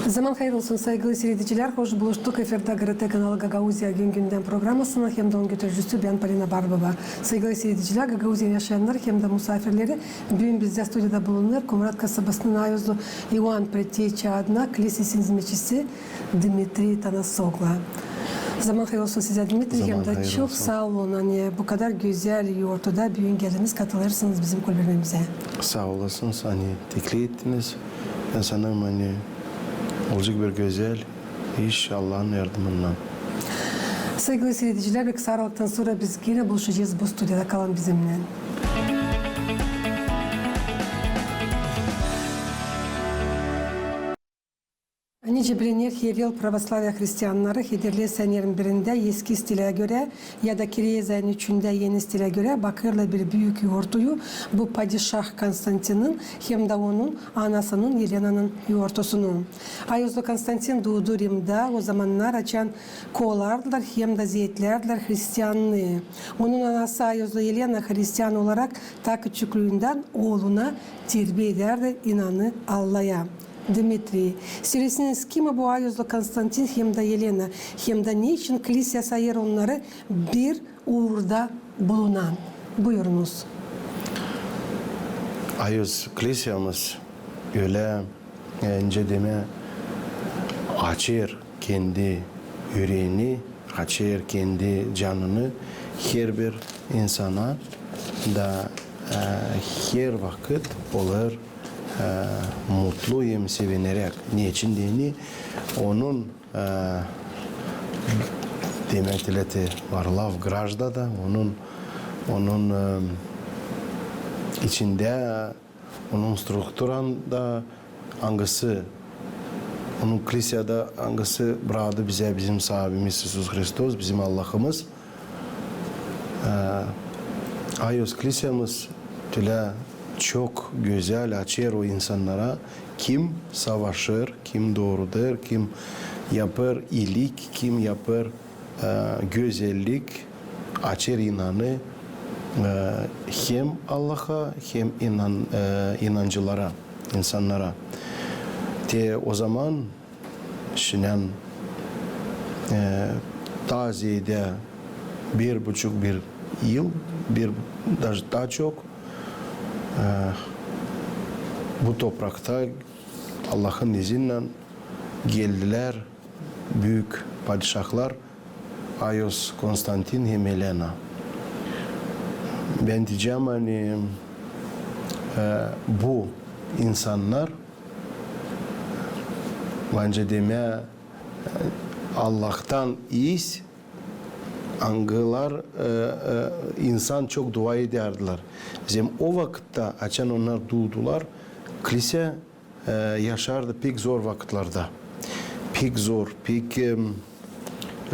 Zaman hayırlı olsun saygılı seyirciler. Hoş buluştuk. Efirde GRT kanalı Gagauzya Gün Gündem programısına hem de onun götürücüsü ben Polina Barbova. Saygılı seyirciler, Gagauzya yaşayanlar hem de misafirleri bugün bizde stüdyoda bulunur. Kumrat kasabasının Ayozlu Ivan Pretyeçi adına kilisesinin hizmetçisi Dimitri Tanasogla. Zaman hayırlı olsun size Dimitri. Hem de çok sağ olun. Hani bu kadar güzel ortada bugün geldiniz, katılırsınız bizim kulübümüze. Sağ olasınız. Hani teklif ettiniz. Ben sanırım hani olacak bir güzel iş Allah'ın yardımıyla. Saygılı seyirciler, bir kısa aralıktan sonra biz yine buluşacağız bu stüdyoda, kalın bizimle. Nice bilinir her yıl Pravoslavya Hristiyanları Hıdırlı senerin birinde eski stile göre ya da Kiriyezay'ın üçünde yeni stile göre bakırla bir büyük yoğurtuyu bu padişah Konstantin'in hem de onun anasının Yelena'nın yoğurtusunu. Ayozlu Konstantin doğdu Rim'de, o zamanlar açan koğlardılar hem de zeytlerdiler Hristiyanlığı. Onun anası Ayozlu Yelena Hristiyan olarak ta küçüklüğünden oğluna terbiye ederdi inanı Allah'a. Dimitri, söylesiniz kim bu Ayozlu Konstantin hem de Yelena, hem de niçin kilise sayır onları bir uğurda bulunan? Buyurunuz. Ayoz kilisemiz öyle önce deme açır kendi yüreğini, açır kendi canını her bir insana da her vakit olur. Mutluyum, sevinerek. Niçin dini? Onun demetleti varlav grajda da onun içinde onun strukturanda hangisi onun kilisede hangisi bradı bize bizim sahibimiz İsus Hristos, bizim Allah'ımız. Ayos kilisemiz tüle çok güzel açıyor o insanlara. Kim savaşır, kim doğrudur, kim yapar iyilik, kim yapar güzellik, açır inanı hem Allah'a hem inancılara, insanlara. O zaman şinen taziyede 1,5 yıl, daha çok bu toprakta Allah'ın izniyle geldiler büyük padişahlar Ayos Konstantin hem Helena. Ben diyeceğim hani bu insanlar bence deme Allah'tan iyiyiz. Angılar insan çok dua ederdiler. Bizim o vakitte açan onlar doğdular. Kilise yaşardı pek zor vakitlerde. Pek zor, pek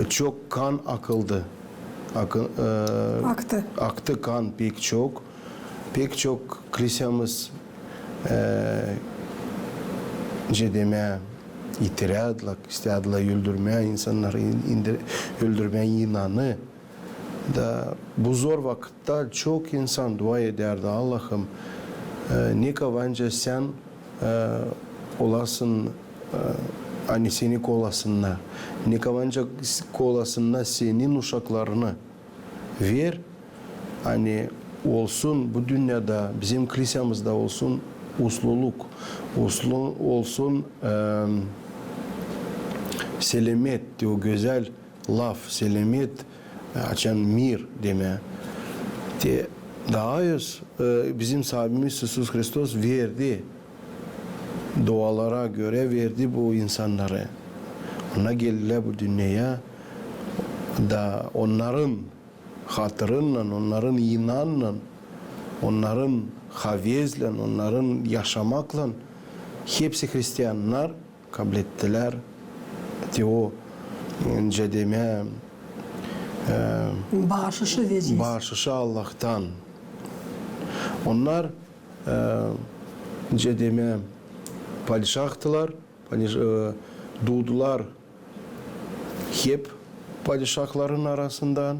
çok kan akıldı. Aktı kan pek çok. Pek çok kilisemiz cedeme itirazlar, istediler öldürmeye, insanları öldürmeye inanı da bu zor vakitte çok insan dua ederdi. Allah'ım ne kavanca sen olasın hani seni kolasınlar. Ne kavanca kolasınlar senin uşaklarını ver. Hani olsun bu dünyada bizim kilisemizde olsun usluluk, olsun selamet, o güzel laf, selamet açan mir deme. Daha bizim sahibimiz İsus Hristos verdi. Dualara göre verdi bu insanları. Ona geldiler bu dünyaya da onların hatırıyla, onların inanla, onların havezle, onların yaşamakla hepsi Hristiyanlar kabul ettiler. O cedeme bağışışı diyeceğiz. Bağışışı Allah'tan. Onlar cedeme padişahtılar, doğdular hep padişahların arasından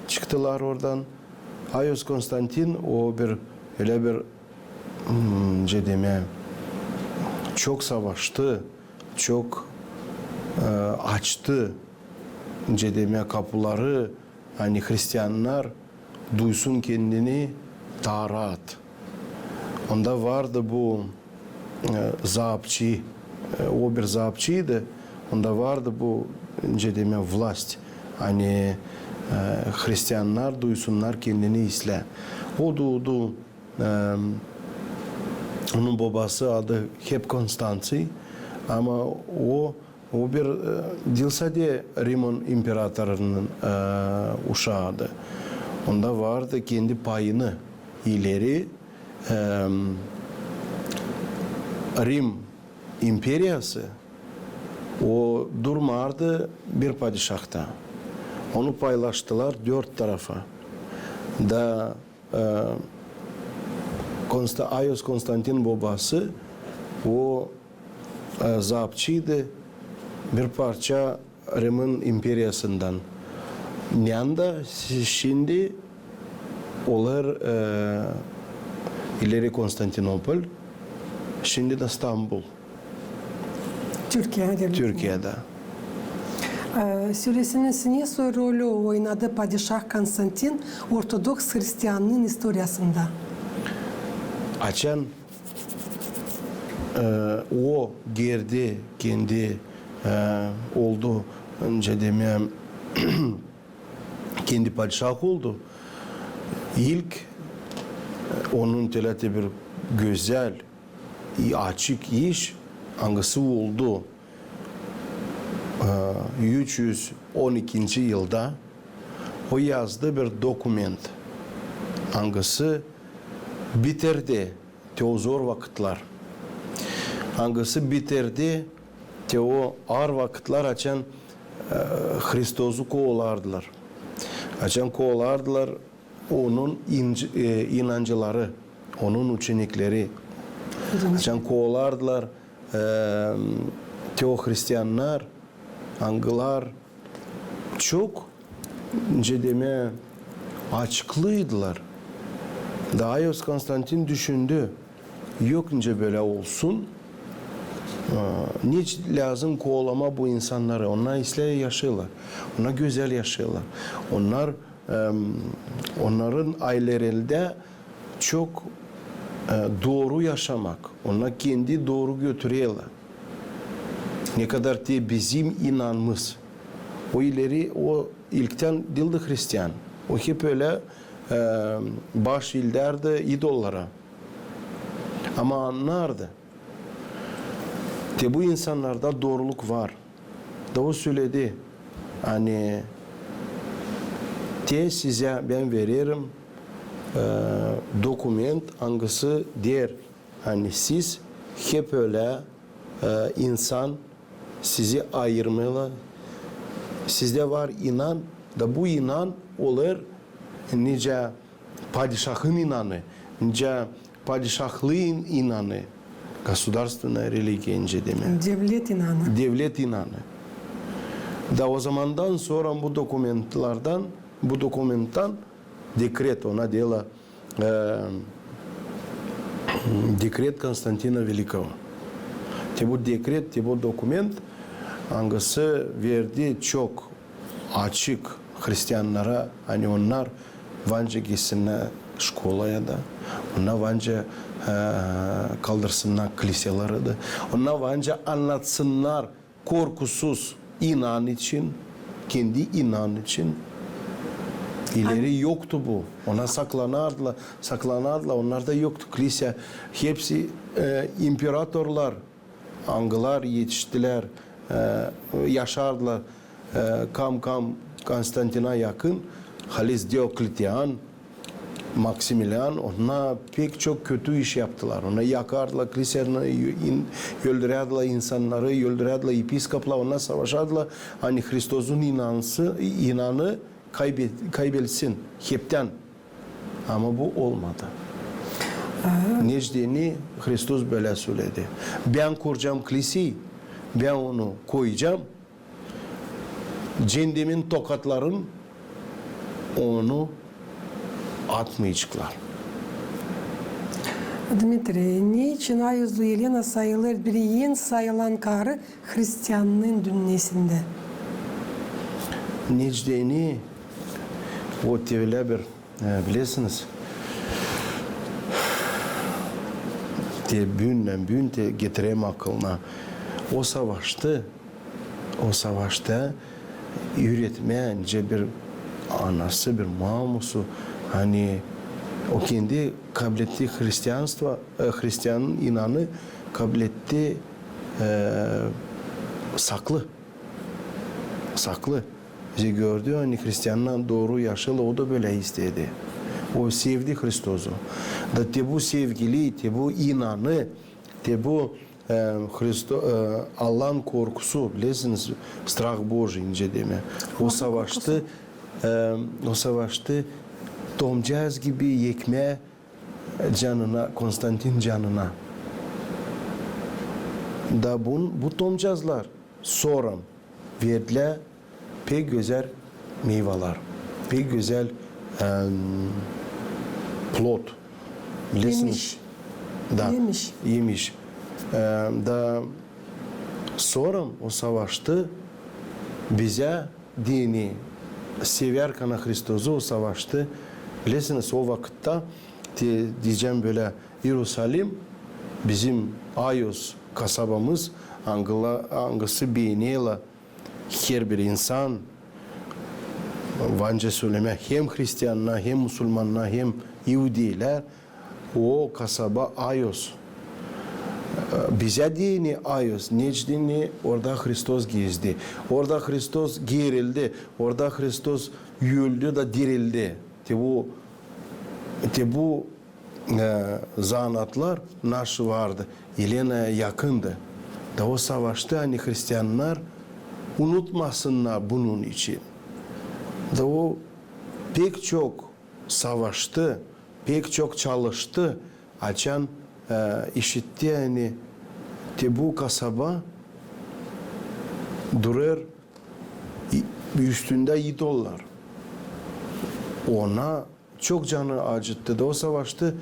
çıktılar oradan. Ayos Konstantin o öyle bir cedeme çok savaştı, çok açtı cedeme kapıları, hani Hristiyanlar duysun kendini daha rahat. Onda vardı bu zaapçı, o bir zaapçıydı. Onda vardı bu cedeme vlast. Hani Hristiyanlar duysunlar kendini isle. O doğdu. Onun babası adı hep Konstantin ama o bir Dilsadi Rimon imparatorunun uşağıydı. Onda vardı kendi payını ileri Rim imperiyası o durmardı bir padişahta. Onu paylaştılar 4 tarafa. Da Ayos Konstantin babası o zapçıydı bir parça Rim'in imperiyasından. Nyanda şimdi olur ileri Konstantinopol, şimdi de İstanbul. Türkiye'de. Süresinin siniyor rolü oynadı Padişah Konstantin Ortodoks Hristiyanlığın historiasında. Açan o girdi kendi oldu önce demeyeyim kendi padişah oldu. İlk onun telete bir güzel açık iş hangisi oldu 312. yılda o yazdı bir dokument hangisi bitirdi o zor vakitler hangisi bitirdi o ağır vakitler açan Hristos'u kovalardılar. Açan kovalardılar onun inancıları, onun učenikleri. Açan kovalardılar o Hristiyanlar, Angılar çok cedeme açıklıydılar. Ayos Konstantin düşündü. Yok ince böyle olsun. Niç lazım kovalama bu insanları. Onlar isle yaşıyorlar. Onlar güzel yaşıyorlar. Onlar onların ailelerinde çok doğru yaşamak. Onlar kendi doğru götürüyorlar. Ne kadar ki bizim inanmız. O ileri o ilkten dildi Hristiyan. O hep öyle baş ilderdi idollara. Ama anlardı. Bu insanlarda doğruluk var. Da o söyledi. Hani size ben veririm dokument hangisi der. Hani siz hep öyle insan sizi ayırmalı. Sizde var inan da bu inan olur nice padişahın inanı, nice padişahlığın inanı. Государственная религия ince demek. Devlet inanı. Devlet inanı. Da o zamandan sonra bu dokumenttan dekret ona diyorlar dekret Konstantina Velikova. Bu dekret, bu dokument hangisi verdi çok açık Hristiyanlara hani onlar vanca gitsinler şkolaya da onlar vanca kaldırsınlar kiliseleri de onlar vanca anlatsınlar korkusuz inan için kendi inan için ileri yoktu bu. Ona saklanardılar. Onlarda yoktu kilise. Hepsi imparatorlar, Angılar yetiştiler, yaşardılar. Kam Konstantin'a yakın Halis Diokletian, Maximilian ona pek çok kötü iş yaptılar. Ona yakardılar, kiliselerini öldürüyordular insanları, öldürüyordular episkoplar, ona savaşardılar. Hani Hristos'un inanı kaybetsin hepten. Ama bu olmadı. Necdeni Hristos böyle söyledi. Ben kuracağım kiliseyi, ben onu koyacağım. Cendemin tokatların onu atmayacaklar. Dmitri, niçin Ayozlu Yelena sayılır bir en sayılan karı Hristiyanlığın dünyasında? Necdeni o tevle bir bilirsiniz. Bün te getireyim aklına. O savaşta üretmeyince bir anası, bir mamusu, hani o kendi kabul ettiği Hristiyanın inanı kabul etti, saklı. Bizi gördü, hani Hristiyan'la doğru yaşalı, o da böyle istedi. O sevdi Hristos'u. Da te bu sevgili, te bu inanı, te bu Allah'ın korkusu, bilirsiniz, strah Božji ince deme. O savaştı domcaz gibi yekme canına, Konstantin canına. Da bu domcazlar sonra verdiler pek güzel meyveler, pek güzel plot. Bilirsiniz. Yemiş. Da sonra o savaştı bize dini severken Hristos'u o savaştı. Bilirsiniz o vakitte diyeceğim böyle Yerusalim bizim Ayos kasabamız hangisi beğeniyle her bir insan Vanca söyleme hem Hristiyanlar hem Müslümanlar hem Yahudiler o kasaba Ayos. Bize dini Ayos, Necdini orada Hristos gezdi. Orada Hristos gerildi. Orada Hristos öldü da dirildi. Bu zanatlar naşı vardı. Yelena'ya yakındı. Da o savaşta hani Hristiyanlar unutmasınlar bunun için. Da o pek çok savaştı, pek çok çalıştı. Açan işitti yani bu kasaba durur üstünde idollar. Ona çok canı acıttı da o savaştı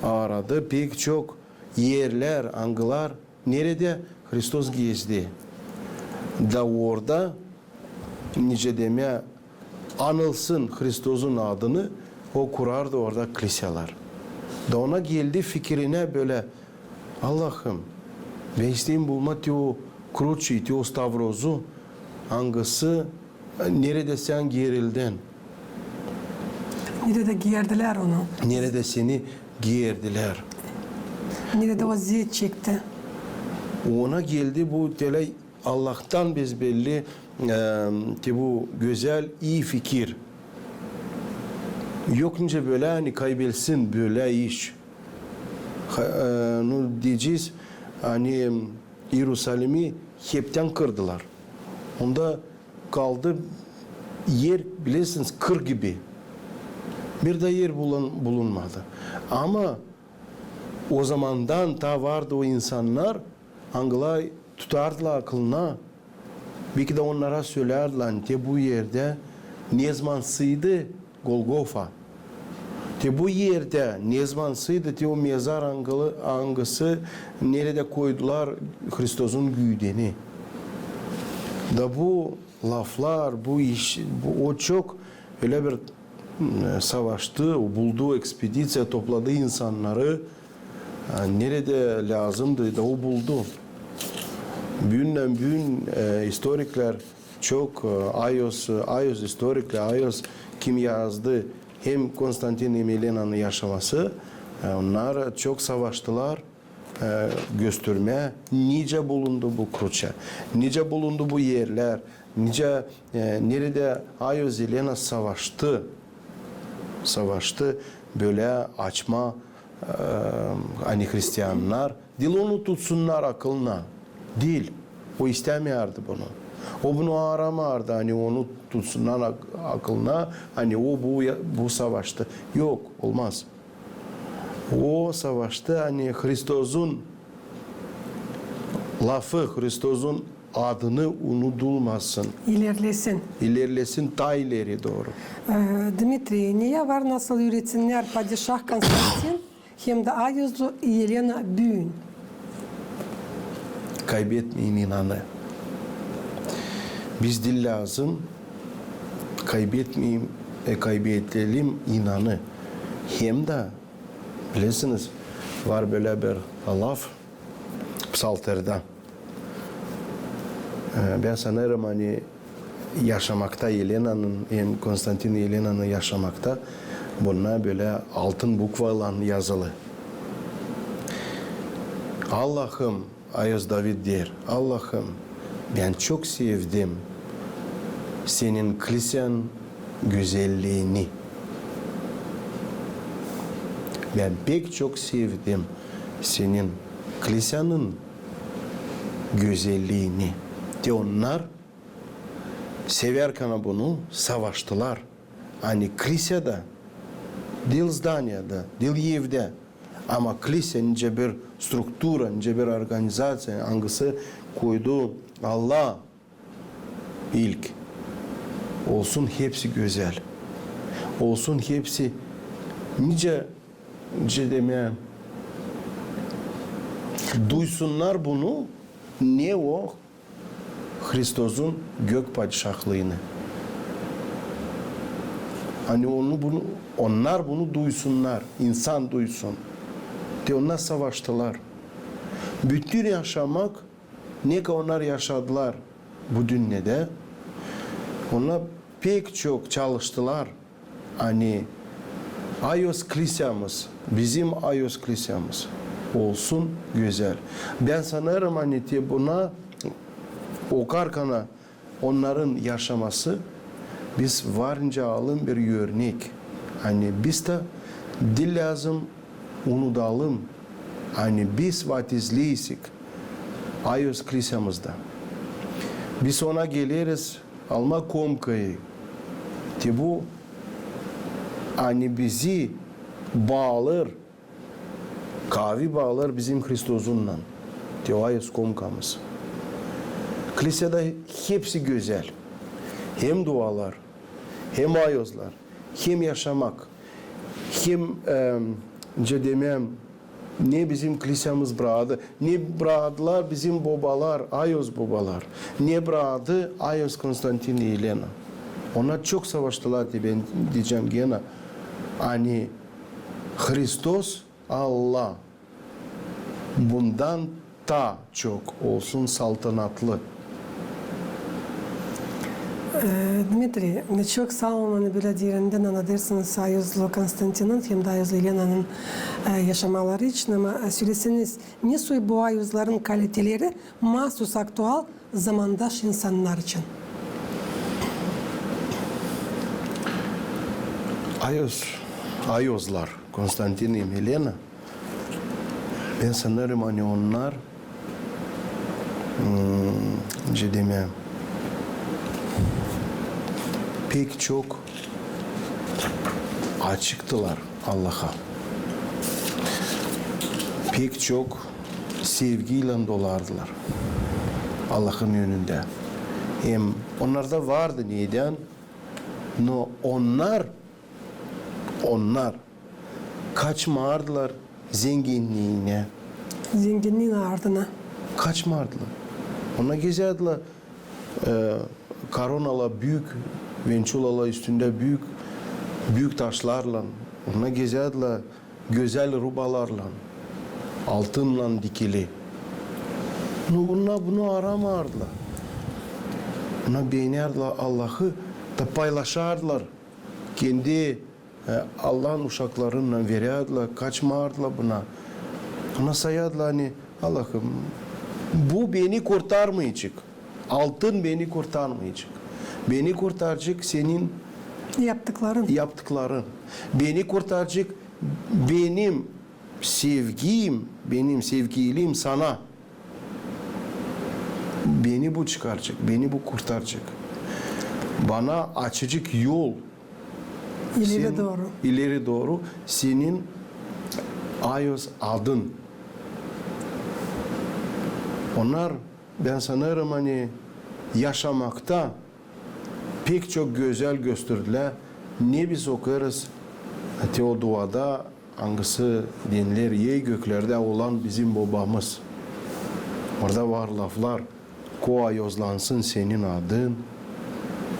aradı pek çok yerler, angılar nerede Hristos gezdi. Da orada nice demeye anılsın Hristos'un adını o kurardı orada kiliseler. Da ona geldi fikrine böyle Allah'ım ben isteyeyim bulma o kruçi, o stavrozu hangisi nerede sen gerildin? Nerede giyerdiler onu? Nerede seni giyerdiler? Nerede vaziyet çekti? Ona geldi bu tele Allah'tan biz belli ki bu güzel iyi fikir. Yoksa böyle hani kaybetsin böyle iş. Diyeceğiz hani Yerusalim'i hepten kırdılar. Onda kaldı yer bilirsiniz kır gibi. Bir de yer bulunmadı. Ama o zamandan ta vardı o insanlar hangiler tutardılar aklına. Belki de onlara söylerdiler ki bu yerde ne zamansıydı Golgotha. Ki bu yerde ne zamansıydı ki o mezar hangisi nerede koydular Hristos'un güdeni. Da bu laflar, bu iş, o çok öyle bir savaştı, bulduğu ekspedisyon topladığı insanları nerede lazımdı da o buldu. Gün historikler çok Ayos historikler, Ayos kim yazdı hem Konstantin hem Yelena'nın yaşaması onlar çok savaştılar göstermeye nice bulundu bu kruça, nice bulundu bu yerler, nice nerede Ayos Yelena savaştı böyle açma hani Hristiyanlar dil onu tutsunlar akılına. Dil. O istemiyordu bunu. O bunu aramardı. Hani onu tutsunlar aklına. Hani o bu savaştı. Yok. Olmaz. O savaşta hani Hristos'un lafı, Hristos'un adını unutulmasın. İlerlesin. İlerlesin ta ileri doğru. Dmitri, niye var nasıl yönetimler Padişah Konstantin hem de Ayazlı Yelena Büyün? Kaybetmeyin inanı. Biz dil lazım. Kaybedelim inanı. Hem de bilirsiniz var böyle bir laf Psalter'da. Ben sanırım hani yaşamakta Yelena'nın hem Konstantin Yelena'nın yaşamakta bunlar böyle altın bukvayla yazılı. Allah'ım Ayos David der. Allah'ım ben çok sevdim senin kilisenin güzelliğini. Ben pek çok sevdim senin kilisenin güzelliğini. De onlar severken bunu savaştılar. Hani kilisede, değil zdaniyada, değil evde. Ama kilise nice bir struktura, nice bir organizasyon hangisi koydu Allah ilk. Olsun hepsi güzel. Olsun hepsi nice demeye duysunlar bunu ne o Hristos'un gök padişahlığını. Hani onlar bunu duysunlar, insan duysun. De onlar savaştılar. Bütün yaşamak ne ki onlar yaşadılar bu dünyada. Onlar pek çok çalıştılar. Hani Ayos Kilisemiz, bizim Ayos Kilisemiz olsun güzel. Ben sanırım hani buna okarken onların yaşaması biz varınca alın bir örnek. Hani biz de dil lazım unutalım. Hani biz vatizliysik Ayos Kilisemizde. Biz ona geliriz alma komkayı. Bu hani bizi bağlar, kavi bağlar bizim Hristos'unla. O Ayos komkamız. Kilisede hepsi güzel. Hem dualar, hem ayozlar, hem yaşamak, hem demem ne bizim kilisemiz bradı, ne bradılar bizim babalar, Ayos babalar, ne bradı Ayos Konstantin Yelena. Onlar çok savaştılar diye ben diyeceğim gene. Hani Hristos Allah bundan daha çok olsun saltanatlı. Dmitri, çok sağ olun böyle derinden anlatırsınız Ayazlı Konstantin'in hem de Ayazlı Yelena'nın yaşamaları için ama söyleseniz ne bu Ayazların kaliteleri mahsus aktual zamandaş insanlar için? Ayozlar, Konstantin ve Yelena. Ben sanırım hani onlar demem pek çok açıktılar Allah'a. Pek çok sevgiyle dolardılar Allah'ın önünde. Hem onlarda vardı neden? No, onlar kaçmardılar zenginliğine. Zenginliğin ardına. Kaçmardılar. Ona gezerdiler. Karonalar büyük, vençulalar üstünde büyük taşlarla. Ona gezerdiler. Güzel rubalarla. Altınla dikili. Onlar bunu aramardılar. Ona beğenerdiler Allah'ı da paylaşardılar. Kendi Allah'ın uşaklarıyla verirdiler, kaçmardılar buna. Ona sayardılar hani Allah'ım bu beni kurtarmayacak. Altın beni kurtarmayacak. Beni kurtaracak senin yaptıkların. Beni kurtaracak benim sevgiliğim sana. Beni bu çıkaracak, beni bu kurtaracak. Bana açacak yol. İleri doğru senin Ayos adın. Onlar ben sanırım hani yaşamakta pek çok güzel gösterdiler. Ne biz okuruz? O duada hangisi dinler? Ye göklerde olan bizim babamız. Orada var laflar. Ko ayozlansın senin adın.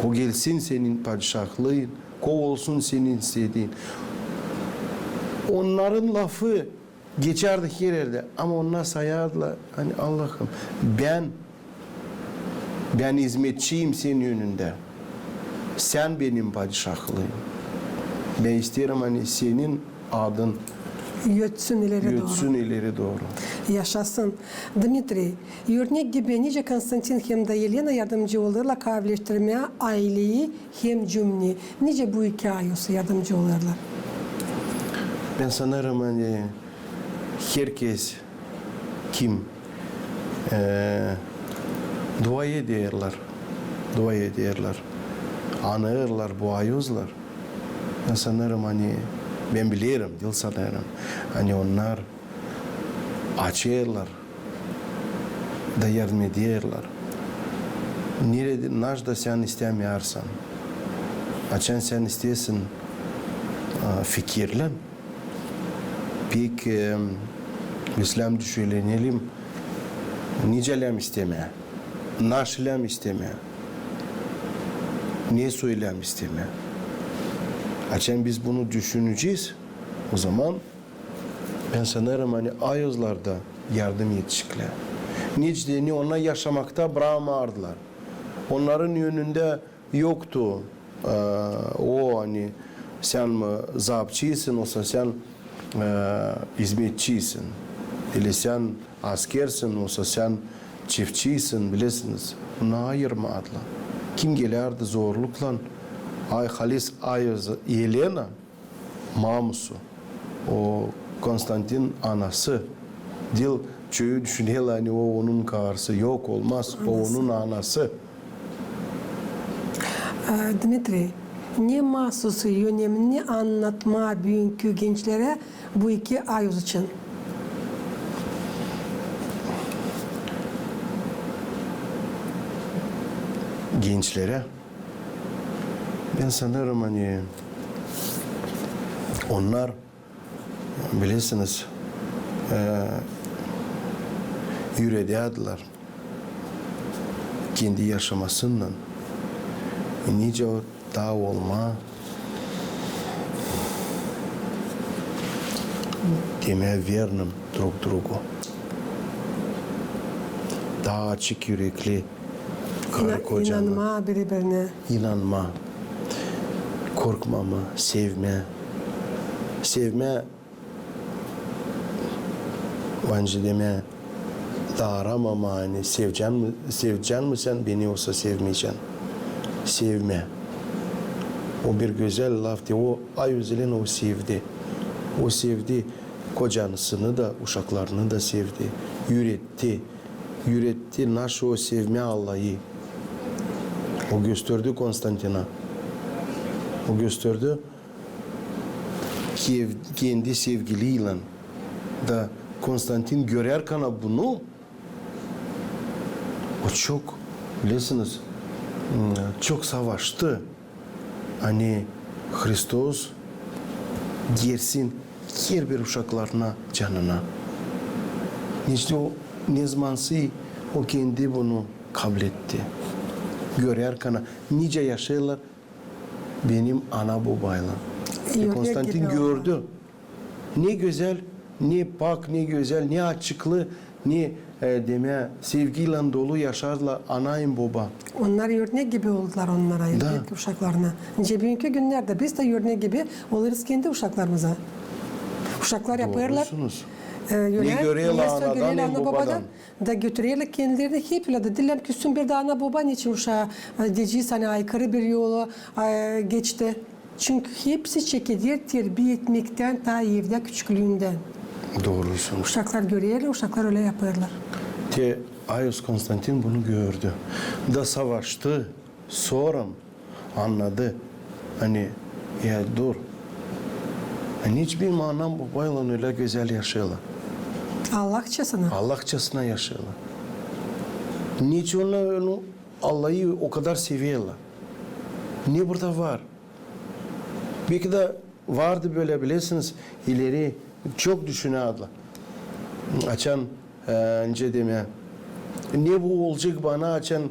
Ko gelsin senin padişahlığın. Ko olsun senin istediğin. Onların lafı geçerdi her yerde. Ama onlar sayardılar. Hani Allah'ım ben hizmetçiyim senin önünde. Sen benim padişahlığım. Ben isterim hani senin adın Yötsün ileri doğru. Yaşasın. Dmitri, örnek gibi nice Konstantin hem de Yelena yardımcı olurlar kavleştirmeye aileyi hem cümleyi. Nice bu iki ayusu yardımcı olurlar. Ben sanırım hani herkes kim dua ederler, anırlar bu ayuzlar. Ben sanırım hani ben bilirim, dil sanırım. Hani onlar açıyorlar da yardım ediyorlar. Nerede sen istemiyorsan, açan sen istiyorsun fikirlen. Peki İslam düşünelim, nicelem istemeye, naşilem istemeye, ne söylem istemeye. Açan biz bunu düşüneceğiz, o zaman ben sanırım hani ayozlarda yardım yetişikler. Niçin onlar yaşamakta bırakmadılar. Onların yönünde yoktu o hani sen mi zapçıysın olsa sen hizmetçisin. Или sen askersin olsa sen çiftçisin bilirsiniz. Bunu ayırmadılar. Kim gelirdi zorlukla? Halis Yelena mamusu. O Konstantin anası. Dil çoğu düşünüyorlar hani o onun karısı. Yok olmaz. O onun anası. Dmitri, ne mahsusu önemini anlatma bugünkü gençlere bu iki ayuz için? Gençlere ben sanırım hani onlar bilirsiniz yüreğidiler kendi yaşamasından nice o daha olma demeye vernim drugu daha açık yürekli karı kocama İnanma birbirine. inanma, korkmama, sevme bence deme da aramama hani seveceksin mi sen beni olsa sevmeyeceksin. Sevme. O bir güzel laftı. O Ayüzel'in o sevdi. O sevdi kocanısını da uşaklarını da sevdi. Yüretti nasıl o sevme Allah'ı. O gösterdi Konstantin'a. O gösterdi kendi sevgiliyle da Konstantin görerken bunu o çok bilirsiniz çok savaştı. Hani Hristos girsin her bir uşaklarına canına. İşte o ne zamansı o kendi bunu kabul etti. Görerken nice yaşıyorlar benim ana babayla. Konstantin gördü. Ne güzel, ne pak, ne güzel, ne açıklı, ne deme sevgiyle dolu yaşarlar anayım baba. Onlar örnek gibi oldular onlara, erkek uşaklarına. Nice bugünkü günlerde biz de örnek gibi oluruz kendi uşaklarımıza. Uşaklar yaparlar. Ne görüyorlar anadan hem babadan. Da götürüyorlar kendilerini hep öyle. Dilerim ki bir de ana baba niçin uşağı diyeceğiz hani aykırı bir yolu geçti. Çünkü hepsi çekirdeği terbiye etmekten ta evde küçüklüğünden. Doğrusun. Uşaklar görüyorlar, uşaklar öyle yaparlar. Ayos Konstantin bunu gördü. Da savaştı. Sonra anladı. Hani ya dur. Hani hiçbir anam babayla öyle güzel yaşıyorlar. Allahçasına. Allahçasına yaşıyorlar. Niçin onu Allah'ı o kadar seviyorlar? Ne burada var? Belki de vardı böyle bilirsiniz ileri çok düşünüyorlar. Açan önce demeye ne bu olacak bana açan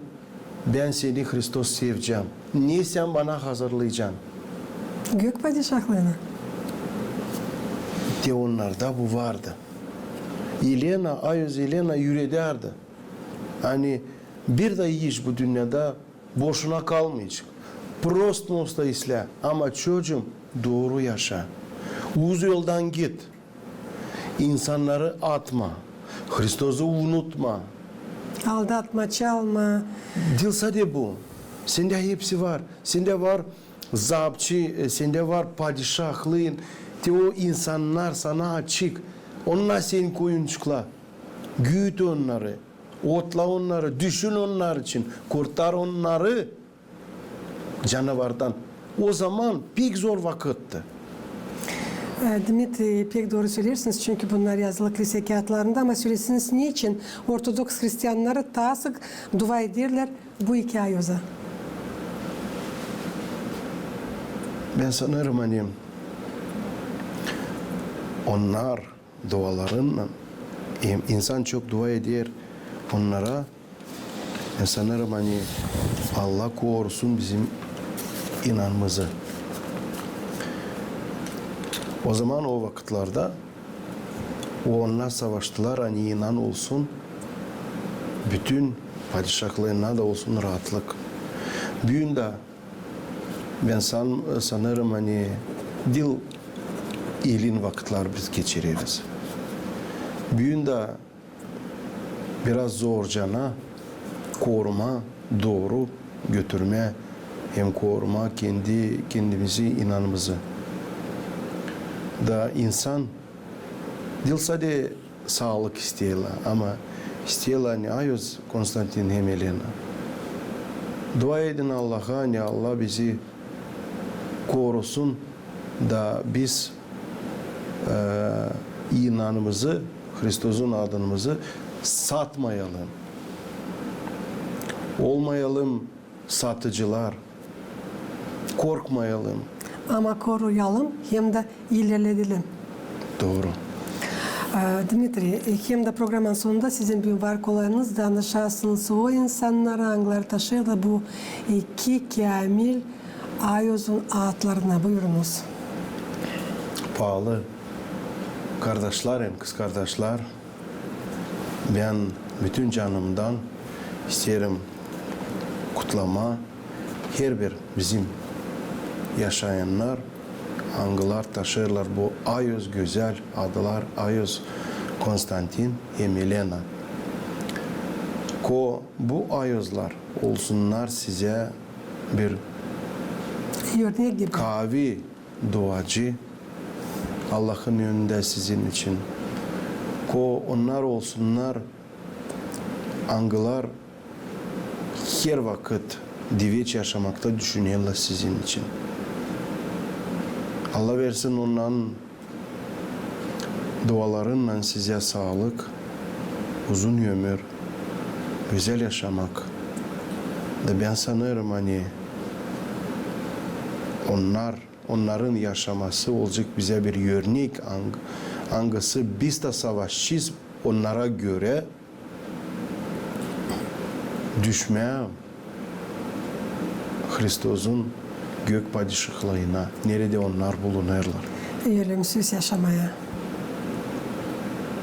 ben seni Hristos seveceğim. Niye sen bana hazırlayacaksın? Gök padişahlığına. De onlarda bu vardı. Elena yüreğirdi. Hani bir de iş bu dünyada boşuna kalmayacak. Prost isle ama çocuğum doğru yaşa. Uz yoldan git. İnsanları atma. Hristos'u unutma. Aldatma, çalma. Dilsa de bu. Sende hepsi var. Sende var zapçı, sende var padişahlığın. De o insanlar sana açık. Onlar senin koyuncukla. Güt onları. Otla onları. Düşün onlar için. Kurtar onları canavardan. O zaman pek zor vakitti. Dimitri, pek doğru söylersiniz çünkü bunlar yazılı kilise kağıtlarında ama söylesiniz niçin Ortodoks Hristiyanları daha sık dua ederler bu iki ayoza? Ben sanırım hani onlar dualarınla insan çok dua eder onlara. Ben sanırım hani Allah korusun bizim inanmamızı. O zaman o vakitlerde onlar savaştılar hani inan olsun. Bütün padişahlarına da olsun rahatlık. Bugün de ben sanırım hani dil ilin vakitler biz geçiririz. Bugün de biraz zorcana koruma, doğru götürme, hem koruma kendimizi, inanımızı. Da insan dil sadece sağlık istiyorlar ama istiyorlar ne ayız Konstantin hem Elena. Dua edin Allah'a ne Allah bizi korusun da biz inanımızı, Hristos'un adımızı satmayalım. Olmayalım satıcılar. Korkmayalım. Ama koruyalım hem de ilerleyelim. Doğru. Dimitri, hem de programın sonunda sizin bir varlıklarınız danışarsınız o insanlara anglar taşır da bu iki kamil ayozun adlarına buyurunuz. Pahalı kardeşlerim, kız kardeşler, ben bütün canımdan isterim kutlama her bir bizim yaşayanlar hangiler taşırlar bu Ayos güzel adlar Ayos Konstantin hem Elena. Bu Ayoslar olsunlar size bir Örnek gibi. kavi duacı Allah'ın önünde sizin için. Onlar olsunlar hangiler her vakit diveç yaşamakta düşünüyorlar sizin için. Allah versin onların dualarıyla size sağlık, uzun ömür, güzel yaşamak. Da ben sanırım hani onların yaşaması olacak bize bir örnek hangisi biz de savaşçıyız onlara göre düşmeye Hristos'un gök padişahlığına nerede onlar bulunurlar. Ölümsüz yaşamaya.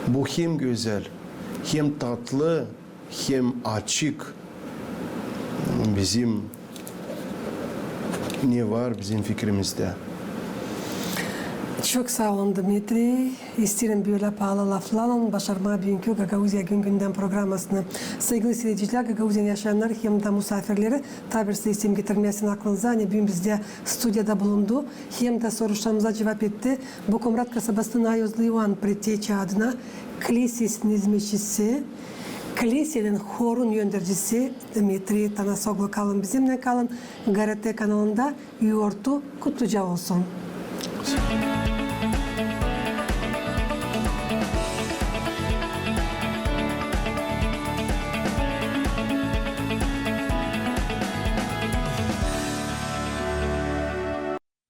Bu hem güzel, hem tatlı, hem açık bizim ne var bizim fikrimizde. Çok sağ olun Dimitri. İsterim böyle pahalı laflarla başarma bugünkü Gagauzya Gün Gündem programmasını. Sevgili seyirciler, Gagauzya yaşayanlar hem de misafirleri tabirse isim getirmesin aklınıza. Hani bugün bizde stüdyoda bulundu. Hem de soruşlarımıza cevap etti. Bu Komrat kasabasının Ayozlu Ioan Preteci adına Kilisesi'nin hizmetçisi, Kilisenin horun yöndericisi Dimitri Tanasoglu kalın bizimle kalın. GRT kanalında yoğurtu kutluca olsun.